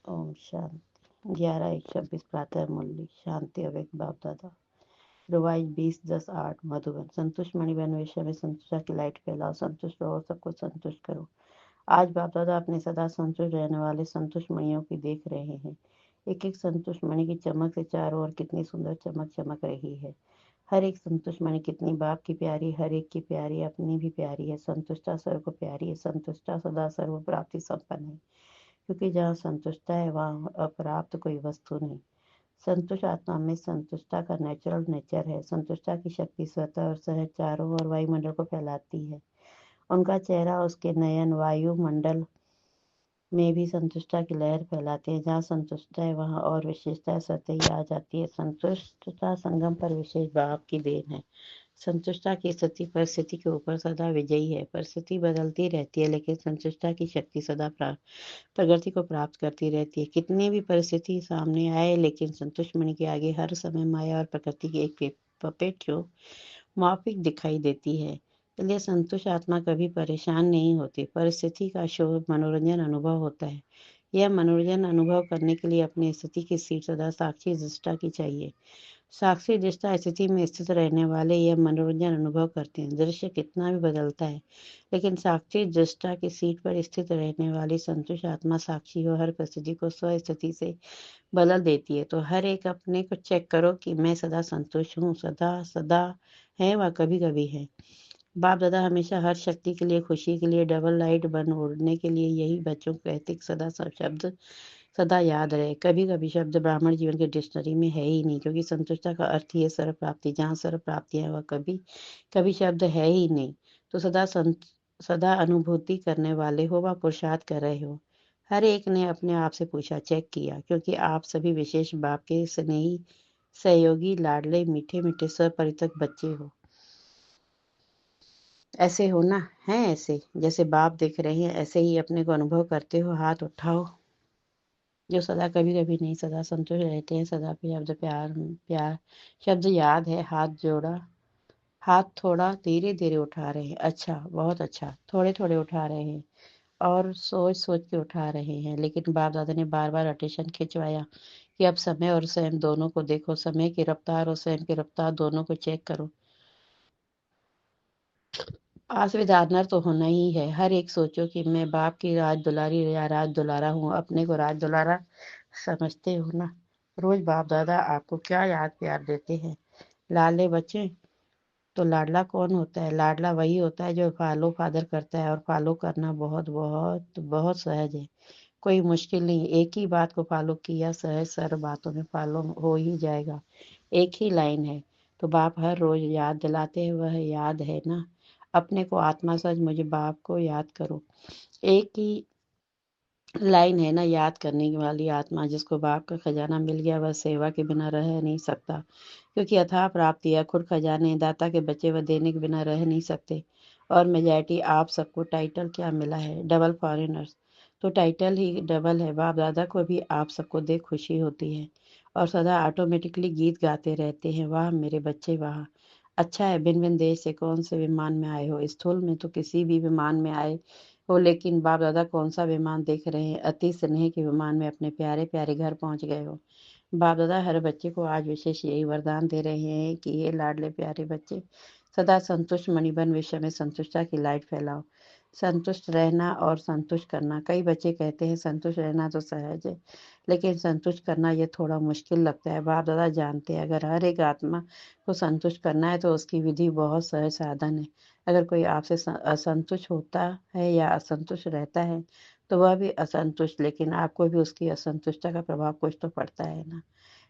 ओम शांति। 11:26 प्रातः मुरली। शांति अवेक बाप दादा। रिवाइज 20/10/8 मधुबन। संतुष्ट मणिबन विषय में संतुष्टा की लाइट फैलाओ, संतुष्ट रहो, सबको संतुष्ट करो। आज बाप दादा अपने सदा संतुष्ट रहने वाले संतुष्ट मणियों की देख रहे हैं। एक एक संतुष्ट मणि की चमक से चारों ओर कितनी सुंदर चमक चमक रही है। हर एक संतुष्ट मणि कितनी बाप की प्यारी, हर एक की प्यारी, अपनी भी प्यारी है। संतुष्टा सर्व को प्यारी है, संतुष्टा सदा सर्व प्राप्ति संपन्न है, क्योंकि जहाँ संतुष्टा है वहाँ अप्राप्त कोई वस्तु नहीं। संतुष्ट आत्मा में संतुष्टा का नेचुरल नेचर है। संतुष्टा की शक्ति स्वतः और सहज चारों ओर वायुमंडल को फैलाती है। उनका चेहरा, उसके नयन वायुमंडल में भी संतुष्टा की लहर फैलाते हैं। जहाँ संतुष्टा है वहाँ और विशेषता स्वतः ही आ जाती है। संतुष्टता संगम पर विशेष भाव की देन है। संतुष्टा की स्थिति परिस्थिति के ऊपर सदा विजयी है। परिस्थिति बदलती रहती है, लेकिन संतुष्टा की शक्ति सदा प्रगति को प्राप्त करती रहती है। कितनी भी परिस्थिति सामने आए, लेकिन संतुष्ट मणि के आगे हर समय माया और प्रकृति की एक पपेट शो माफिक दिखाई देती है। इसलिए संतुष्ट आत्मा कभी परेशान नहीं होती। परिस्थिति का शो मनोरंजन अनुभव होता है। यह मनोरंजन अनुभव करने के लिए अपनी स्थिति की सीट सदा साक्षी दृष्टा की चाहिए। साक्षी दृष्टा स्थिति में स्थित रहने वाले यह मनोरंजन अनुभव करते हैं। दृश्य कितना भी बदलता है, लेकिन साक्षी दृष्टा की सीट पर स्थित रहने वाली संतुष्ट आत्मा साक्षी हो हर परिस्थिति को स्व स्थिति से बदल देती है। तो हर एक अपने को चेक करो कि मैं सदा संतुष्ट हूँ। सदा सदा है व कभी कभी है। बाप दादा हमेशा हर शक्ति के लिए, खुशी के लिए, डबल लाइट बन उड़ने के लिए यही बच्चों को कहते सदा सब शब्द सदा याद रहे। कभी कभी शब्द ब्राह्मण जीवन के डिक्शनरी में है ही नहीं, क्योंकि संतुष्टता का अर्थ ही है सर्व प्राप्ति। जहाँ सर्व प्राप्ति है वह कभी कभी शब्द है ही नहीं। तो सदा अनुभूति करने वाले हो व पुरुषार्थ कर रहे हो। हर एक ने अपने आप से पूछा, चेक किया, क्योंकि आप सभी विशेष बाप के स्नेही, सहयोगी, लाडले, मीठे मीठे सपरितक बच्चे हो। ऐसे हो ना? है ऐसे जैसे बाप देख रहे हैं, ऐसे ही अपने को अनुभव करते हो। हाथ उठाओ जो सदा कभी कभी नहीं, सदा संतुष्ट रहते हैं। सदा शब्द प्यार प्यार शब्द याद है। हाथ जोड़ा, हाथ थोड़ा धीरे धीरे उठा रहे हैं। अच्छा, बहुत अच्छा, थोड़े थोड़े उठा रहे हैं और सोच सोच के उठा रहे हैं। लेकिन बाप दादा ने बार बार अटेंशन खिंचवाया कि अब समय और स्वयं दोनों को देखो। समय की रफ्तार और स्वयं की रफ्तार दोनों को चेक करो। आसविदारनर तो होना ही है। हर एक सोचो कि मैं बाप की राज दुलारी या राज दुलारा हूँ। अपने को राज दुलारा समझते हो ना? रोज बाप दादा आपको क्या याद प्यार देते हैं? लाडले बच्चे, तो लाडला कौन होता है? लाडला वही होता है जो फॉलो फादर करता है, और फॉलो करना बहुत बहुत बहुत सहज है। कोई मुश्किल नहीं। एक ही बात को फॉलो किया, सहज सर्व बातों में फॉलो हो ही जाएगा। एक ही लाइन है। तो बाप हर रोज याद दिलाते हैं, वह याद है ना? अपने को आत्मा सच मुझे बाप को याद करो। एक ही लाइन है ना याद करने वाली। आत्मा जिसको बाप का खजाना मिल गया वह सेवा के बिना रह नहीं सकता, क्योंकि अथाह प्राप्ति है। खुद खजाने दाता के बच्चे वह देने के बिना रह नहीं सकते। और मेजॉरिटी आप सबको टाइटल क्या मिला है? Double foreigners. तो टाइटल ही डबल है। बाप दादा को भी आप सबको देख खुशी होती है और सदा ऑटोमेटिकली गीत गाते रहते हैं, वाह मेरे बच्चे वाह। अच्छा है, भिन्न भिन्न देश से कौन से विमान में आए हो? स्थूल में तो किसी भी विमान में आए हो, लेकिन बाप दादा कौन सा विमान देख रहे हैं? अति स्नेह के विमान में अपने प्यारे प्यारे घर पहुंच गए हो। बाप दादा हर बच्चे को आज विशेष यही वरदान दे रहे हैं कि ये लाडले प्यारे बच्चे सदा संतुष्ट मणिबन विश्व में संतुष्टता की लाइट फैलाओ। संतुष्ट रहना और संतुष्ट करना। कई बच्चे कहते हैं संतुष्ट रहना तो सहज है, लेकिन संतुष्ट करना ये थोड़ा मुश्किल लगता है। बाप दादा जानते हैं अगर हर एक आत्मा को संतुष्ट करना है तो उसकी विधि बहुत सहज साधन है। अगर कोई आपसे असंतुष्ट होता है या असंतुष्ट रहता है तो वह भी असंतुष्ट, लेकिन आपको भी उसकी असंतुष्टता का प्रभाव कुछ तो पड़ता है ना।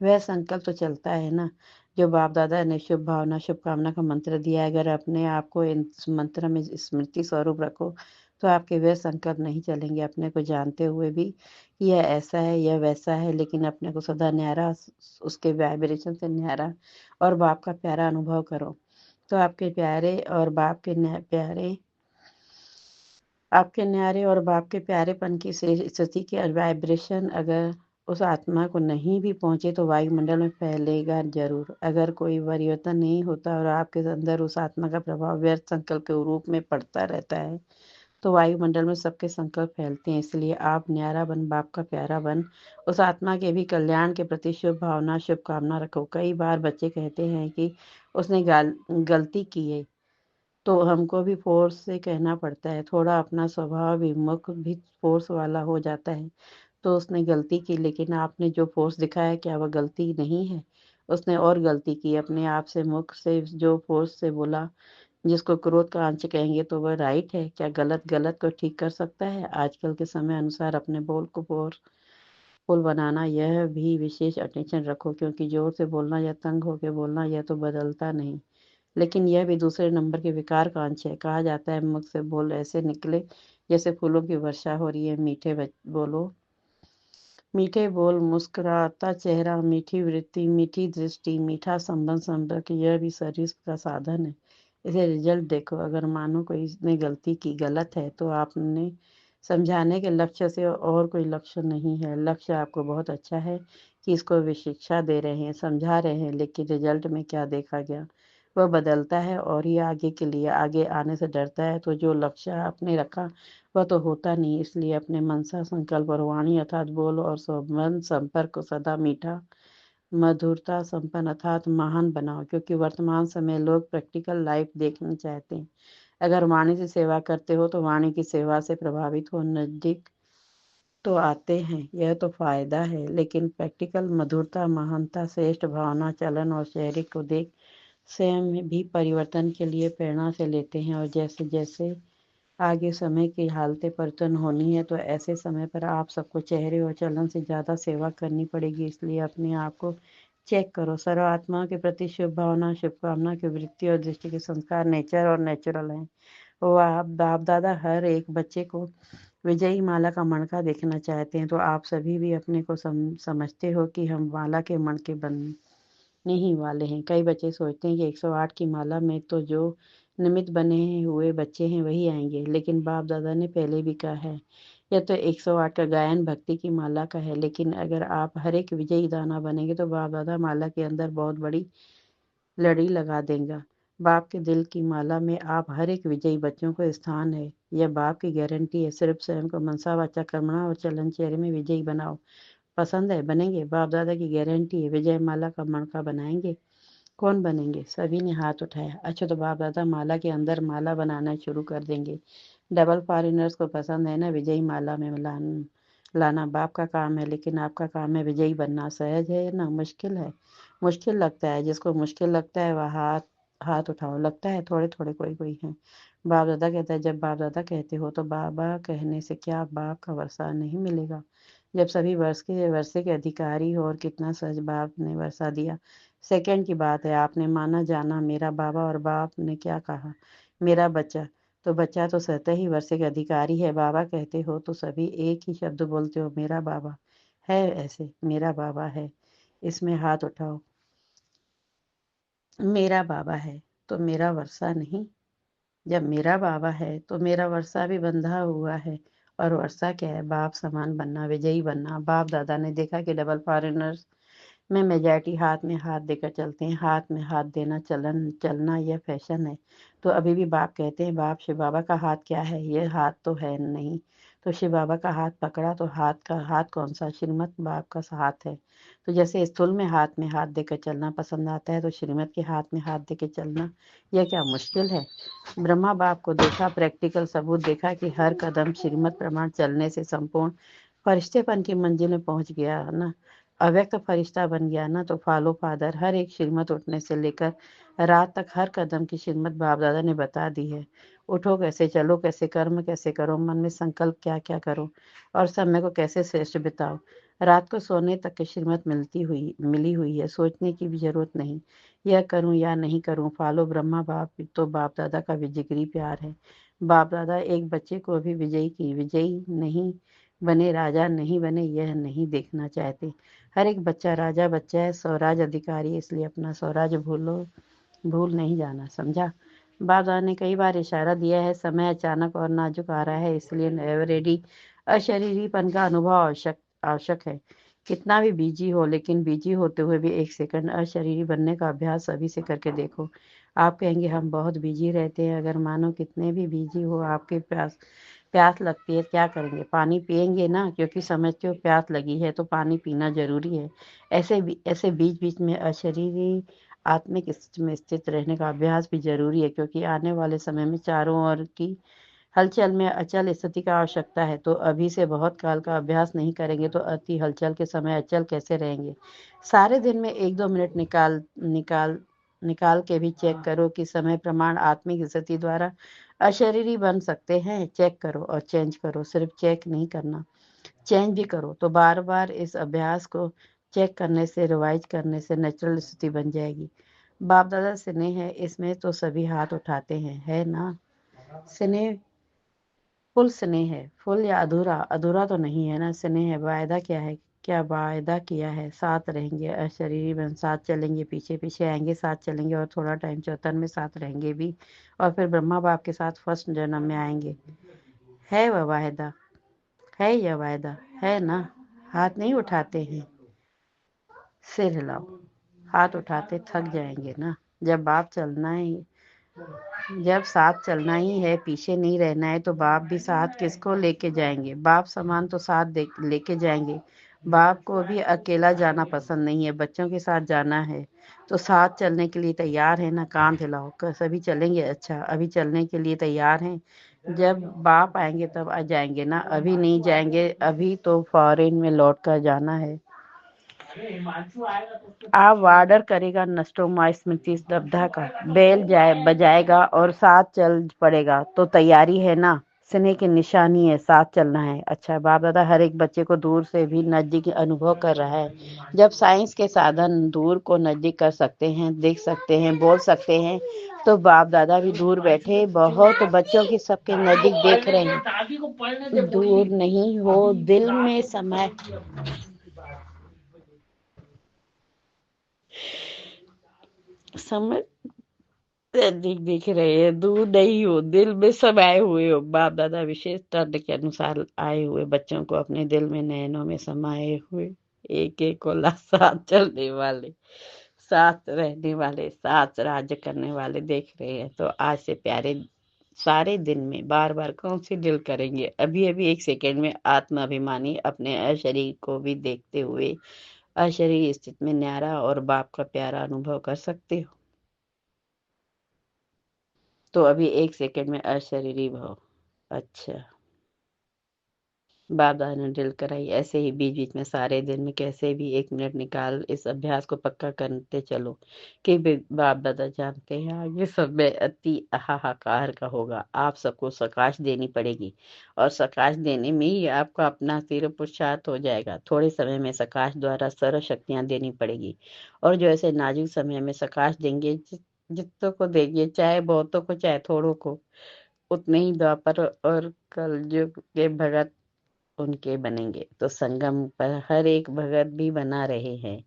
वह संकल्प तो चलता है ना, जो बाप दादा ने शुभ भावना शुभकामना का मंत्र दिया है। अगर अपने आप को इस मंत्र में स्मृति स्वरूप रखो तो आपके वह संकल्प नहीं चलेंगे। अपने को जानते हुए भी कि यह ऐसा है यह वैसा है, लेकिन अपने को सदा न्यारा, उसके वाइब्रेशन से न्यारा और बाप का प्यारा अनुभव करो। तो आपके प्यारे और बाप के प्यारे, आपके न्यारे और बाप के प्यारेपन की स्थिति के वाइब्रेशन अगर उस आत्मा को नहीं भी पहुंचे तो वायुमंडल में फैलेगा जरूर। अगर कोई परिवर्तन नहीं होता और आपके अंदर उस आत्मा का प्रभाव व्यर्थ संकल्प के रूप में पड़ता रहता है तो वायुमंडल में सबके संकल्प फैलते हैं। इसलिए आप न्यारा बन, बाप का प्यारा बन, उस आत्मा के भी कल्याण के प्रति शुभ भावना, शुभकामना रखो। कई बार बच्चे कहते हैं कि उसने गलती की है, तो हमको भी फोर्स से कहना पड़ता है। थोड़ा अपना स्वभाव विमुख भी फोर्स वाला हो जाता है। तो उसने गलती की, लेकिन आपने जो फोर्स दिखाया क्या वह गलती नहीं है? उसने और गलती की, अपने आप से मुख से जो फोर्स से बोला, जिसको क्रोध का अंश कहेंगे, तो वह राइट है क्या? गलत को ठीक कर सकता है? आजकल के समय अनुसार अपने बोल को पोल बनाना, यह भी विशेष अटेंशन रखो, क्योंकि जोर से बोलना या तंग होकर बोलना यह तो बदलता नहीं, लेकिन यह भी दूसरे नंबर के विकार का अंश है। कहा जाता है मुख से बोल ऐसे निकले जैसे फूलों की वर्षा हो रही है। बोलो, मीठे बोल, मुस्कुराता चेहरा, मीठी वृत्ति, मीठी दृष्टि, मीठा संबंध, संपर्क, यह भी सर्विस का साधन है। इसे रिजल्ट देखो। अगर मानो कोई इसने गलती की, गलत है, तो आपने समझाने के लक्ष्य से और कोई लक्ष्य नहीं है। लक्ष्य आपको बहुत अच्छा है कि इसको वे शिक्षा दे रहे हैं, समझा रहे हैं, लेकिन रिजल्ट में क्या देखा गया? वह बदलता है और ये आगे के लिए आगे आने से डरता है। तो जो लक्ष्य आपने रखा वह तो होता नहीं। इसलिए अपने मनसा, संकल्प और वाणी अर्थात बोल और संबंध संपर्क को सदा मीठा, मधुरता संपन्न अर्थात महान बनाओ, क्योंकि वर्तमान समय लोग प्रैक्टिकल लाइफ देखना चाहते हैं। अगर वाणी से सेवा करते हो तो वाणी की सेवा से प्रभावित हो नजदीक तो आते हैं, यह तो फायदा है। लेकिन प्रैक्टिकल मधुरता, महानता, श्रेष्ठ भावना, चलन और शहरी को देख स्वयं भी परिवर्तन के लिए प्रेरणा से लेते हैं। और जैसे जैसे आगे समय की हालतें परिवर्तन होनी है, तो ऐसे समय पर आप सबको चेहरे और चलन से ज़्यादा सेवा करनी पड़ेगी। इसलिए अपने आप को चेक करो। सर्व आत्मा के प्रति शुभ भावना, शुभकामना की वृत्ति और दृष्टि के संस्कार नेचर और नेचुरल हैं। वो आप बाप दादा हर एक बच्चे को विजयी माला का मणका देखना चाहते हैं। तो आप सभी भी अपने को समझते हो कि हम माला के मणके बनने ही वाले हैं। कई बच्चे सोचते हैं कि 108 की माला में तो जो निमित्त बने हुए बच्चे हैं वही आएंगे, लेकिन बाप दादा ने पहले भी कहा है यह तो 108 का गायन भक्ति की माला का है। लेकिन अगर आप हर एक विजयी दाना बनेंगे तो बाप दादा माला के अंदर बहुत बड़ी लड़ी लगा देगा। बाप के दिल की माला में आप हर एक विजयी बच्चों को स्थान है। यह बाप की गारंटी है। सिर्फ स्वयं को मनसा वाचा कर्मणा और चलन चेहरे में विजयी बनाओ। पसंद है? बनेंगे? बाप दादा की गारंटी है विजय माला का मणका बनाएंगे। कौन बनेंगे? सभी ने हाथ उठाया। अच्छा, तो बाप दादा माला के अंदर माला बनाना शुरू कर देंगे। डबल फॉरेनर्स को पसंद है ना विजयी माला में लाना बाप का काम है, लेकिन आपका काम है विजयी बनना। सहज है ना मुश्किल है? मुश्किल लगता है। जिसको मुश्किल लगता है वह हाथ हाथ उठाओ। लगता है थोड़े थोड़े कोई कोई है। बाप दादा कहता है जब बाप दादा कहते हो तो बाबा कहने से क्या बाप का वर्षा नहीं मिलेगा? जब सभी वर्षे के अधिकारी हो, और कितना सच बाप ने वर्षा दिया। सेकंड की बात है, आपने माना जाना मेरा बाबा, और बाप ने क्या कहा? मेरा बच्चा। तो बच्चा तो स्वतः ही वर्षे का अधिकारी है। बाबा कहते हो तो सभी एक ही शब्द बोलते हो, मेरा बाबा है। ऐसे मेरा बाबा है, इसमें हाथ उठाओ। मेरा बाबा है तो मेरा वर्षा नहीं? जब मेरा बाबा है तो मेरा वर्षा भी बंधा हुआ है। और वर्षा क्या है? बाप समान बनना, विजयी बनना। बाप दादा ने देखा कि डबल फॉरेनर्स में मेजॉरिटी हाथ में हाथ देकर चलते हैं। हाथ में हाथ देना चलना यह फैशन है। तो अभी भी बाप कहते हैं बाप शिव बाबा का हाथ क्या है? ये हाथ तो है नहीं। तो शिव बाबा का हाथ पकड़ा तो हाथ कौन सा? श्रीमत बाप का हाथ है। तो जैसे स्थूल में हाथ देकर चलना पसंद आता है, तो श्रीमत के हाथ में हाथ देकर चलना यह क्या मुश्किल है? ब्रह्मा बाप को देखा, प्रैक्टिकल सबूत देखा कि हर कदम श्रीमत प्रमाण चलने से संपूर्ण फरिश्तेपन की मंजिल में पहुंच गया ना, अव्यक्त फरिश्ता बन गया ना। तो फॉलो फादर हर एक श्रीमत उठने से लेकर रात तक हर कदम की श्रीमत बाप दादा ने बता दी है। उठो कैसे, चलो कैसे, कर्म कैसे करो, मन में संकल्प क्या क्या करो, और समय को कैसे श्रेष्ठ बिताओ। रात को सोने तक की श्रीमत मिली हुई है। सोचने की भी जरूरत नहीं यह करूं या नहीं करूं। फॉलो ब्रह्मा बाप तो बाप दादा का जिगरी प्यार है। बाप दादा एक बच्चे को भी विजयी नहीं बने, राजा नहीं बने, यह नहीं देखना चाहते। हर एक बच्चा राजा बच्चा है, स्वराज अधिकारी है, इसलिए अपना स्वराज भूल नहीं जाना। समझा? बाप दादा ने कई बार इशारा दिया है समय अचानक और नाजुक आ रहा है, इसलिए नेवर रेडी अशरीरीपन का अनुभव आवश्यक है। कितना भी बिजी हो, लेकिन बिजी होते हुए भी एक सेकंड अशरीरी बनने का अभ्यास सभी से करके देखो। आप कहेंगे हम बहुत बिजी रहते हैं। अगर मानो कितने भी बिजी हो, आपके प्यास प्यास लगती है, क्या करेंगे? पानी पिएंगे ना, क्योंकि समझते हो प्यास लगी है तो पानी पीना जरूरी है। ऐसे बीच बीच में अशरीरी आत्मिक स्थिति में स्थित रहने का अभ्यास भी जरूरी है, क्योंकि आने वाले समय में चारों ओर की हलचल में अचल स्थिति का आवश्यकता है। तो अभी से बहुत काल का अभ्यास नहीं करेंगे तो अति हलचल के समय अचल कैसे रहेंगे? सारे दिन में 1-2 मिनट निकाल के भी चेक करो कि समय प्रमाण आत्मिक स्थिति द्वारा अशरीरी बन सकते हैं। चेक करो और चेंज करो, सिर्फ चेक नहीं करना, चेंज भी करो। तो बार बार इस अभ्यास को चेक करने से, रिवाइज करने से नेचुरल स्थिति बन जाएगी। बाप दादा स्नेह है, इसमें तो सभी हाथ उठाते हैं, है ना? स्नेह, फुल स्नेह है। फुल या अधूरा? अधूरा तो नहीं है ना। स्नेह है। वायदा क्या है? क्या वायदा किया है? साथ रहेंगे, अशरीरी बन साथ चलेंगे, पीछे पीछे आएंगे, साथ चलेंगे, और थोड़ा टाइम चौथन में साथ रहेंगे भी, और फिर ब्रह्मा बाप के साथ फर्स्ट जन्म में आएंगे। है वह वायदा? है यह वायदा? है ना? हाथ नहीं उठाते हैं, सिर हिलाओ। हाथ उठाते थक जाएंगे ना। जब बाप चलना ही जब साथ चलना ही है, पीछे नहीं रहना है, तो बाप भी साथ किसको लेके जाएंगे? बाप समान तो साथ लेके जाएंगे। बाप को भी अकेला जाना पसंद नहीं है, बच्चों के साथ जाना है। तो साथ चलने के लिए तैयार है ना? कान हिलाओ। सभी चलेंगे? अच्छा, अभी चलने के लिए तैयार हैं? जब बाप आएंगे तब आ जाएंगे ना, अभी नहीं जाएंगे। अभी तो फॉरेन में लौट कर जाना है। आप वार्डर करेगा नस्टोमा स्मृति स्तब्धा का, बजाएगा और साथ चल पड़ेगा। तो तैयारी है ना? स्नेह की निशानी है, साथ चलना है। अच्छा, बाप दादा हर एक बच्चे को दूर से भी नजदीक अनुभव कर रहा है। जब साइंस के साधन दूर को नजदीक कर सकते हैं, देख सकते हैं, बोल सकते हैं, तो बाप दादा भी दूर बैठे बहुत बच्चों की सबके नजदीक देख रहे हैं। दूर नहीं हो, दिल में समय समझ नजदीक दिख रहे हैं। दूर नहीं हो, दिल में सब आए हुए हो। बाप दादा विशेष दंड के अनुसार आए हुए बच्चों को अपने दिल में, नयनों में समाये हुए, एक एक को साथ चलने वाले, साथ रहने वाले, साथ राज्य करने वाले देख रहे हैं। तो आज से प्यारे सारे दिन में बार बार कौन सी दिल करेंगे? अभी अभी एक सेकेंड में आत्माभिमानी अपने अशरीर को भी देखते हुए अशरीर स्थिति में न्यारा और बाप का प्यारा अनुभव कर सकते हो। तो अभी एक सेकंड में अशरीरी भाव। अच्छा, बाप दादा ने ड्रिल कराई। ऐसे ही बीच बीच में सारे दिन में कैसे भी 1 मिनट निकाल इस अभ्यास को पक्का करते चलो कि बाप दादा जानते हैं आगे समय अति हाहाकार का होगा। आप सबको सकाश देनी पड़ेगी, और सकाश देने में ही आपका अपना सिर पुरुषार्थ हो जाएगा। थोड़े समय में सकाश द्वारा सर्व शक्तियां देनी पड़ेगी, और जो ऐसे नाजुक समय में सकाश देंगे, जितों को देंगे, चाहे बहुतों को चाहे थोड़ों को, उतने ही द्वापर और कलयुग के भगत उनके बनेंगे। तो संगम पर हर एक भगत भी बना रहे हैं,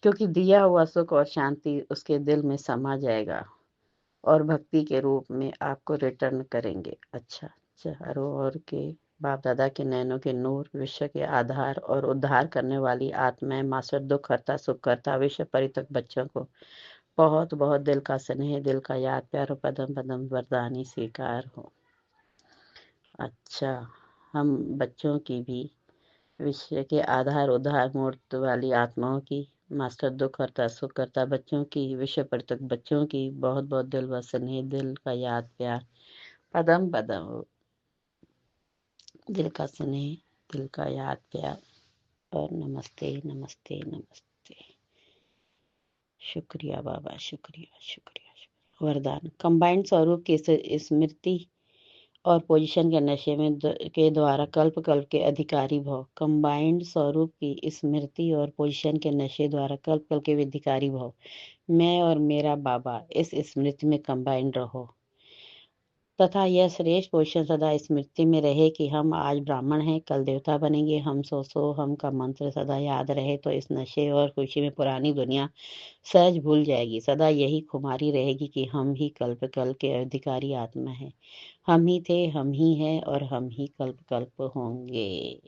क्योंकि दिया हुआ सुख और शांति उसके दिल में समा जाएगा, और भक्ति के रूप में आपको रिटर्न करेंगे। अच्छा, चारों ओर के बाप दादा के नैनों के नूर, विश्व के आधार और उद्धार करने वाली आत्माएं, मास्टर दुख हरता सुख करता विश्व परितक बच्चों को बहुत बहुत दिल का स्नेह, दिल का याद प्यार, पदम पदम वरदानी स्वीकार हो। अच्छा, हम बच्चों की भी, विश्व के आधार उद्धार मूर्त वाली आत्माओं की, मास्टर दुख हरता सुख करता बच्चों की, विश्व पर तक बच्चों की बहुत बहुत दिल व स्नेह, दिल का याद प्यार, पदम पदम, दिल का स्नेह, दिल का याद प्यार, और नमस्ते नमस्ते नमस्ते। शुक्रिया बाबा, शुक्रिया शुक्रिया शुक्रिया। वरदान, कंबाइंड स्वरूप की स्मृति और पोजीशन के नशे में के द्वारा कल्प कल्प के अधिकारी भव। कंबाइंड स्वरूप की स्मृति और पोजीशन के नशे द्वारा कल्प कल्प के अधिकारी भव। मैं और मेरा बाबा इस स्मृति में कंबाइंड रहो, तथा यह श्रेष्ठ पोषण सदा स्मृति में रहे कि हम आज ब्राह्मण हैं, कल देवता बनेंगे। हम सो हम का मंत्र सदा याद रहे, तो इस नशे और खुशी में पुरानी दुनिया सहज भूल जाएगी। सदा यही खुमारी रहेगी कि हम ही कल्प कल्प के अधिकारी आत्मा है। हम ही थे, हम ही हैं, और हम ही कल्प कल्प होंगे।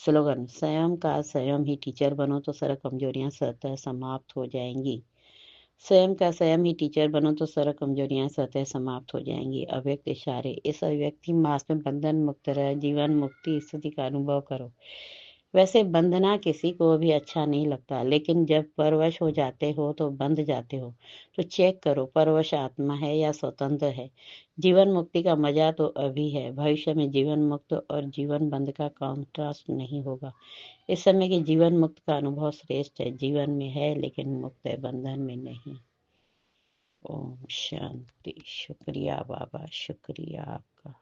स्लोगन, स्वयं का स्वयं ही टीचर बनो तो सारी कमजोरियां स्वतः समाप्त हो जाएंगी। स्वयं का स्वयं ही टीचर बनो तो सारा कमजोरियां स्वतः समाप्त हो जाएंगी। अव्यक्त इशारे। इस अव्यक्ति मास में बंधन मुक्त रह जीवन मुक्ति स्थिति का अनुभव करो। वैसे बंधना किसी को भी अच्छा नहीं लगता, लेकिन जब परवश हो जाते हो तो बंध जाते हो। तो चेक करो परवश आत्मा है या स्वतंत्र है। जीवन मुक्ति का मजा तो अभी है, भविष्य में जीवन मुक्त और जीवन बंध का कॉन्ट्रास्ट नहीं होगा। इस समय के जीवन मुक्त का अनुभव श्रेष्ठ है, जीवन में है लेकिन मुक्त है, बंधन में नहीं। ओम शांति। शुक्रिया बाबा, शुक्रिया आपका।